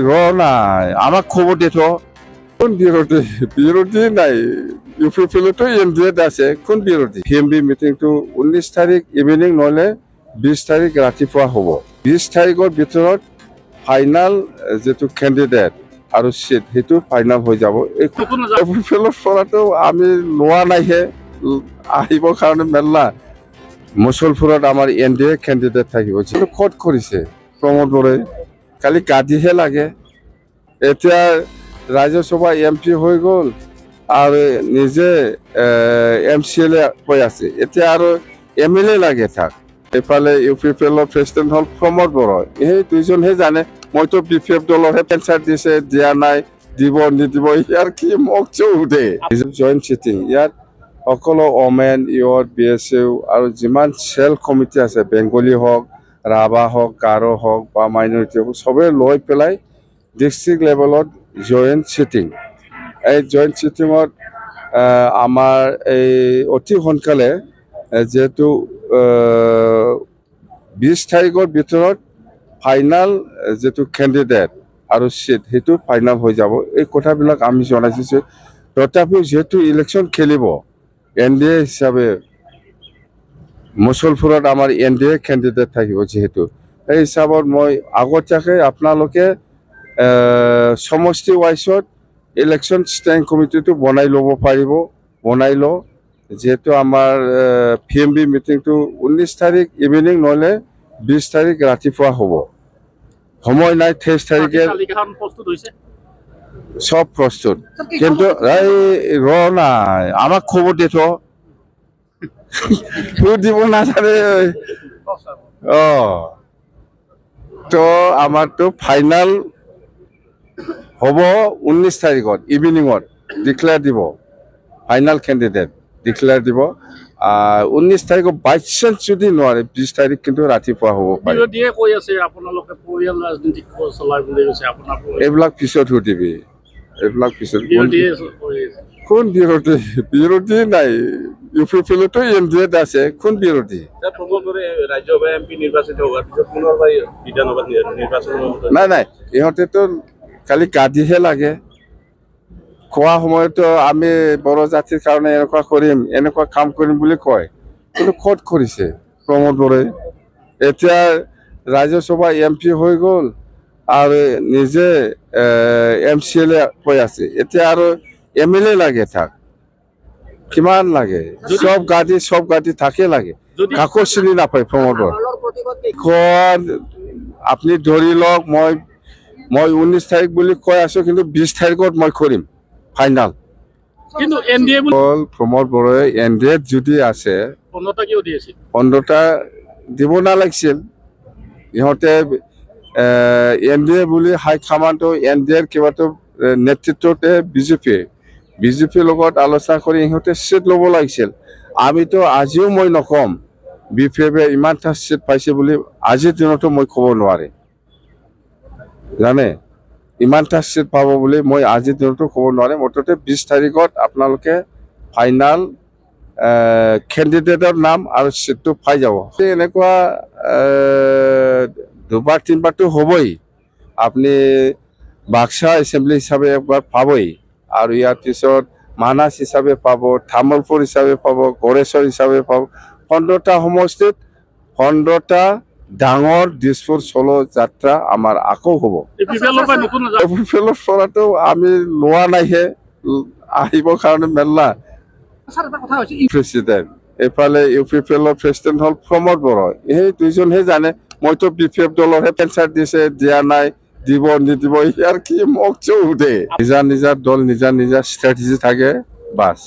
ৰ নাই আমাক খবৰ দিত কোন বিৰোধী নাই ইউপিপিএলতো এনডিএত আছে কোন বিৰোধী পিএমবি মিটিংটো 19 তাৰিখ ইভিনিং নহলে 20 তাৰিখ ৰাতিপুৱা হ'ব 20 তাৰিখৰ ভিতৰত ফাইনাল যেটো ক্যান্ডিডেট আৰু সিট হেতু ফাইনাল হৈ যাব ইউপিপিএলৰ পৰাটো আমি লোৱা নাইহে আহিব কাৰণে মেলা মুছলপুৰত আমাৰ এনডিএ ক্যান্ডিডেট থাকিব কিন্তু কত কৰিছে প্ৰমোদ বৰাই কালি গাদিহে লাগে এতিয়া ৰাজ্যসভা এমপি হৈ গ'ল আৰু নিজে এমচিএলএ হৈ আছে এতিয়া আৰু এমএলএ লাগে থাক এফালে ইউপিপিএলৰ প্ৰেসিডেন্ট হল প্ৰমোদ বৰাই এই দুইজনহে জানে মইতো বিপিএফ দলৰহে পেঞ্চাৰ দিছে দিয়া নাই দিব নিদিব ইয়াৰ কি মোক চৌদে জইণ্ট চিটিং ইয়াত সকলো ওমেন ইয়ত বিএছইউ আৰু যিমান সেল কমিটি আছে বেংগলী হওক ৰাভা হওক গাৰো হওক বা মাইনৰিটি হওক সবে লৈ পেলাই ডিস্ট্ৰিক্ট লেভেলত জইণ্ট চিটিং এই জইণ্ট চিটিঙত আমাৰ এই অতি সোনকালে যেহেতু 20 তাৰিখৰ ভিতৰত ফাইনাল যেটো ক্যান্ডিডেট আৰু সিট হেতু ফাইনাল হৈ যাব এই কথাবিলাক আমি জনাইছো তথাপিও যেহেতু ইলেকশন খেলিব এনডিএ হিসাবে মুছলপুৰত আমাৰ এনডিএ ক্যান্ডিডেট থাকিব যেহেতু এই হিসাবত মই আগতীয়াকৈ আপোনালোকে সমষ্টি ওয়াইজত ইলেকশন স্ট্যান্ডিং কমিটিটো বনাই ল'ব পাৰিব বনাই ল যেহেতু আমাৰ পিএমবি মিটিংটো 19 তাৰিখ ইভিনিং নহলে 20 তাৰিখ ৰাতিপুৱা হ'ব সময় নাই 23 তাৰিখে সব প্ৰস্তুত কিন্তু এই ৰ নাই আমাক খবৰ দিত দিব না জানে তো আমাৰটো ফাইনাল হ'ব 19 তাৰিখত ইভিনিঙত ডিক্লেয়াৰ দিব ফাইনাল ক্যান্ডিডেট ডিক্লেয়াৰ দিব 19 তাৰিখত বাই চান্স যদি নোৱাৰে 20 তাৰিখ কিন্তু ৰাতিপুৱা হ'ব পাৰে বিৰোধীয়ে কৈ আছে আপোনালোকে পৰিয়াল ৰাজনীতি চলাই বুলি কৈছে আপোনাৰ এইবিলাক পিছত সুধিবি এইবিলাক পিছত বিৰোধীয়ে কোন বিৰোধী নাই ইউপিপিএলতো এনডিএত আছে কোন বিৰোধী ৰাজ্যসভা এমপি নিৰ্বাচিত হোৱাৰ পিছত পুনৰবাৰ বিধানসভা নিৰ্বাচন নাই ইহঁতেতো কালি গাদিহে লাগে খোৱা সময়তো আমি বড় জাতিৰ কাৰণে এনেকুৱা কৰিম এনেকুৱা কাম কৰিম বুলি কয় কিন্তু কত কৰিছে প্ৰমোদ বৰাই এতিয়া ৰাজ্যসভা এমপি হৈ গ'ল আৰু নিজে এমচিএলএ হৈ আছে এতিয়া আৰু এমএলএ লাগে থাক কিমান লাগে সব গাদি থাকে লাগে কাকো চিনি নাপায় প্ৰমোদ বৰাই আপুনি ধৰি লওক মই 19 তাৰিখ বুলি কৈ আছো কিন্তু 20 তাৰিখত মই কৰিম ফাইনাল কিন্তু এনডিএ প্ৰমোদ বৰাই এনডিএত যদি আছে 15টা কিয় দিছিল 15টা দিব নালাগিছিল ইহঁতে এনডিএ বুলি হাই কমাণ্ডটো এনডিএৰ কিবাটো নেতৃত্বতে বিজেপিৰ লগত আলোচনা কৰি ইহঁতে সিট ল'ব লাগিছিল আমিতো আজিও মই নকম বিপিএফে ইমানটা সিট পাইছে বুলি আজিৰ দিনতো মই ক'ব নোৱাৰে জানে ইমানটা সিট পাব বুলি মই আজিৰ দিনতো ক'ব নোৱাৰে মুঠতে 20 তাৰিখত আপোনালোকে ফাইনাল ক্যান্ডিডেটৰ নাম আৰু সিটটো পাই যাব এনেকুৱা দুবাৰ তিনবাৰটো হ'বই আপনি বাক্সা এসেম্বলি হিসাবে একবাৰ পাবই আৰ ইয়াৰ পিছত মানাস হিসাবে পাব তামুলপুৰ হিসাবে পাব গড়েশ্বৰ হিসাবে পাব 15টা সমষ্টিত 15টা ডাঙৰ দিছপুৰ চলো যাত্ৰা আমাৰ আকৌ হ'ব ইউপিপিএলৰ পৰাটো আমি লোৱা নাইহে আহিব কাৰণে মেলা প্ৰেসিডেন্ট এফালে ইউপিপিএলৰ প্ৰেসিডেন্ট হল প্ৰমোদ বৰাই এই দুইজনহে জানে মইতো বিপিএফ দলৰহে পেঞ্চাৰ দিছে দিয়া নাই দিব নিদিব ইয়াৰ কি মোক চৌদে নিজা দল নিজা ষ্ট্ৰেটেজি থাকে বাস